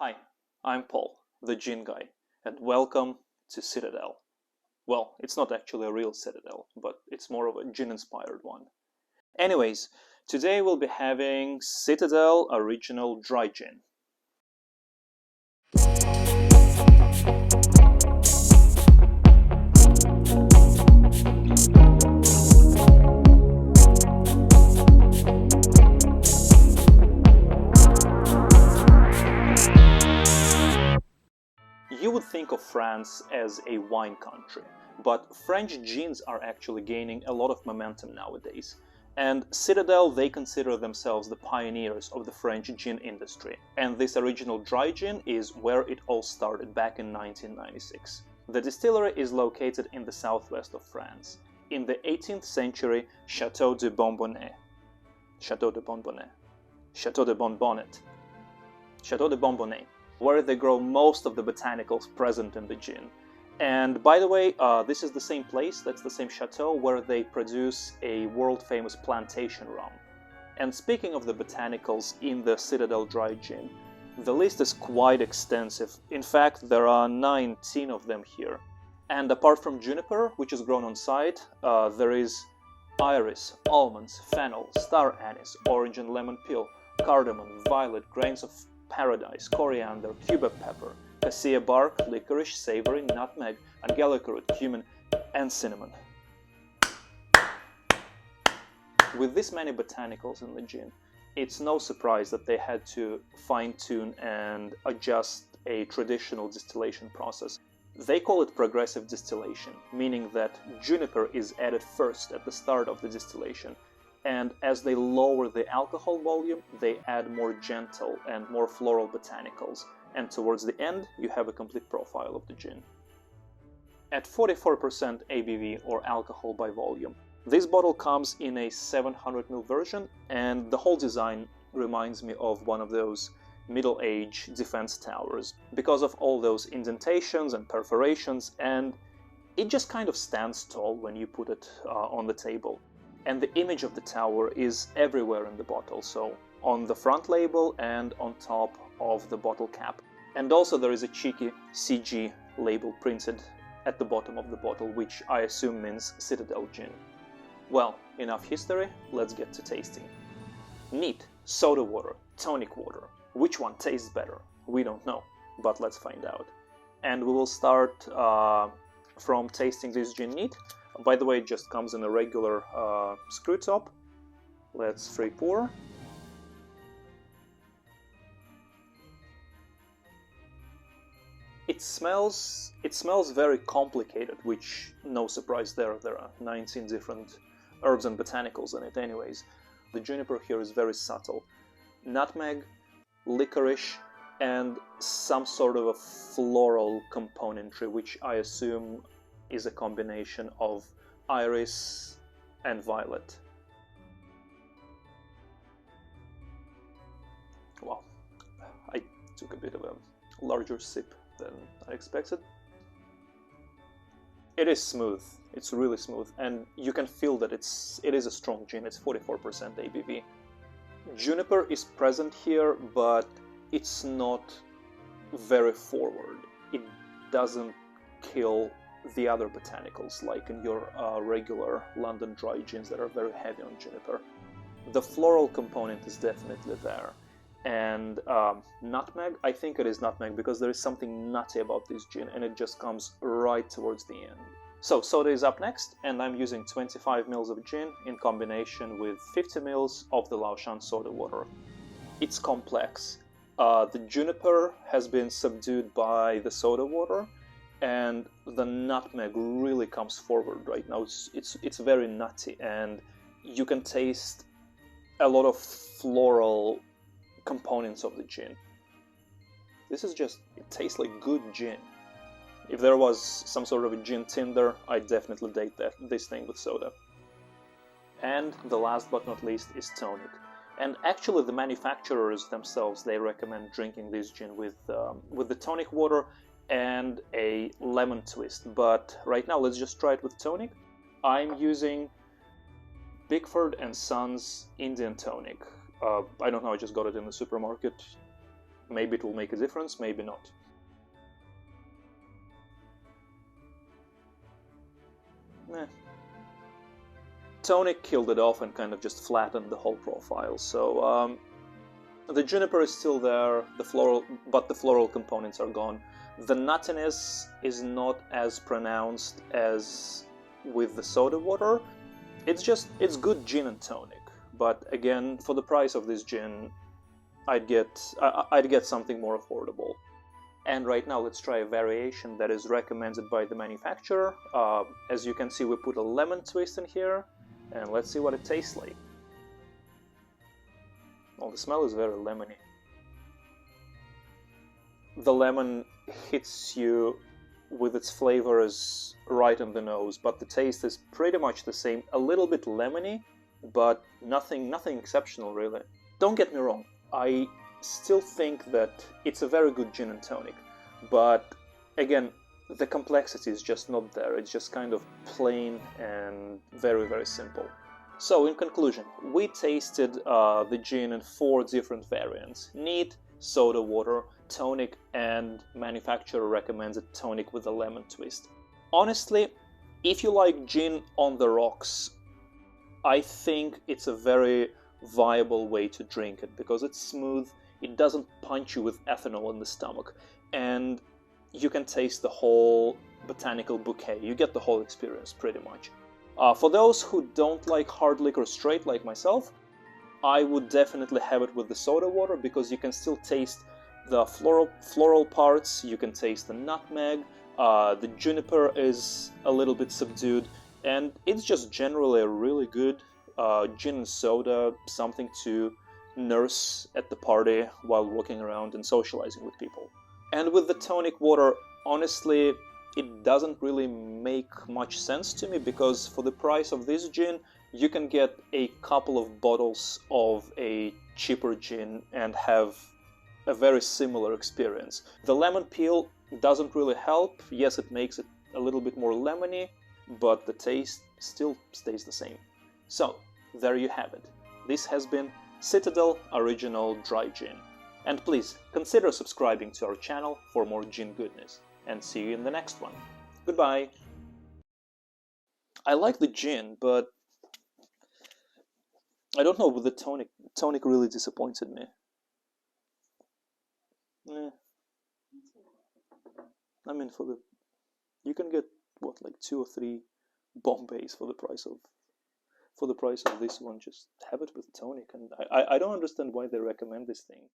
Hi, I'm Paul, the gin guy, and welcome to Citadelle. Well, it's not actually a real Citadel, but it's more of a gin-inspired one. Anyways, today we'll be having Citadelle Original Dry Gin. You would think of France as a wine country, but French gins are actually gaining a lot of momentum nowadays. And Citadel, they consider themselves the pioneers of the French gin industry. And this original dry gin is where it all started back in 1996. The distillery is located in the southwest of France, in the 18th century Chateau de Bonbonnet. Chateau de Bonbonnet. Chateau de Bonbonnet. Chateau de Bonbonnet, where they grow most of the botanicals present in the gin. And by the way, this is the same place, that's the same chateau, where they produce a world-famous plantation rum. And speaking of the botanicals in the Citadelle Dry Gin, the list is quite extensive. In fact, there are 19 of them here. And apart from juniper, which is grown on site, there is iris, almonds, fennel, star anise, orange and lemon peel, cardamom, violet, grains of paradise, coriander, cuba pepper, cassia bark, licorice, savory, nutmeg, angelica root, cumin, and cinnamon. With this many botanicals in the gin, it's no surprise that they had to fine-tune and adjust a traditional distillation process. They call it progressive distillation, meaning that juniper is added first at the start of the distillation, and as they lower the alcohol volume, they add more gentle and more floral botanicals, and towards the end, you have a complete profile of the gin. At 44% ABV, or alcohol by volume, this bottle comes in a 700ml version, and the whole design reminds me of one of those middle-age defense towers, because of all those indentations and perforations, and it just kind of stands tall when you put it on the table. And the image of the tower is everywhere in the bottle, so on the front label and on top of the bottle cap. And also there is a cheeky CG label printed at the bottom of the bottle, which I assume means Citadelle Gin. Well, enough history, let's get to tasting. Neat, soda water, tonic water. Which one tastes better? We don't know, but let's find out. And we will start from tasting this gin neat. By the way, it just comes in a regular screw top. Let's free pour. It smells very complicated, which no surprise there. There are 19 different herbs and botanicals in it anyways. The juniper here is very subtle. Nutmeg, licorice, and some sort of a floral componentry, which I assume is a combination of iris and violet. Wow, I took a bit of a larger sip than I expected. It is smooth, it's really smooth, and you can feel that it is a strong gin. It's 44% ABV. Juniper is present here, but it's not very forward. It doesn't kill the other botanicals, like in your regular London dry gins that are very heavy on juniper. The floral component is definitely there. And nutmeg, I think it is nutmeg because there is something nutty about this gin, and it just comes right towards the end. So soda is up next, and I'm using 25 ml of gin in combination with 50 ml of the Laoshan soda water. It's complex. The juniper has been subdued by the soda water, and the nutmeg really comes forward right now. It's very nutty, and you can taste a lot of floral components of the gin. This is just, it tastes like good gin. If there was some sort of a gin Tinder, I'd definitely date this thing with soda. And the last but not least is tonic. And actually the manufacturers themselves, they recommend drinking this gin with the tonic water and a lemon twist, but right now let's just try it with tonic. I'm using Bickford & Sons Indian tonic. I don't know, I just got it in the supermarket. Maybe it will make a difference, maybe not. Eh. Tonic killed it off and kind of just flattened the whole profile. So the juniper is still there, but the floral components are gone. The nuttiness is not as pronounced as with the soda water. It's good gin and tonic, but again, for the price of this gin, I'd get something more affordable. And right now, let's try a variation that is recommended by the manufacturer. As you can see, we put a lemon twist in here, and let's see what it tastes like. Well, the smell is very lemony. The lemon hits you with its flavors right in the nose, but the taste is pretty much the same. A little bit lemony, but nothing exceptional really. Don't get me wrong, I still think that it's a very good gin and tonic, but again, the complexity is just not there. It's just kind of plain and very, very simple. So in conclusion, we tasted the gin in 4 different variants: neat, soda water, tonic, and manufacturer recommends a tonic with a lemon twist. Honestly, if you like gin on the rocks, I think it's a very viable way to drink it because it's smooth, it doesn't punch you with ethanol in the stomach, and you can taste the whole botanical bouquet. You get the whole experience pretty much. For those who don't like hard liquor straight like myself, I would definitely have it with the soda water because you can still taste the floral parts, you can taste the nutmeg, the juniper is a little bit subdued, and it's just generally a really good gin and soda, something to nurse at the party while walking around and socializing with people. And with the tonic water, honestly, it doesn't really make much sense to me because for the price of this gin, you can get a couple of bottles of a cheaper gin and have a very similar experience. The lemon peel doesn't really help. Yes, it makes it a little bit more lemony, but the taste still stays the same. So, there you have it. This has been Citadelle Original Dry Gin. And please consider subscribing to our channel for more gin goodness. And see you in the next one. Goodbye! I like the gin, but I don't know, with the tonic. Tonic really disappointed me. I mean, you can get what, like 2 or 3 Bombays for the price of this one. Just have it with tonic, and I don't understand why they recommend this thing.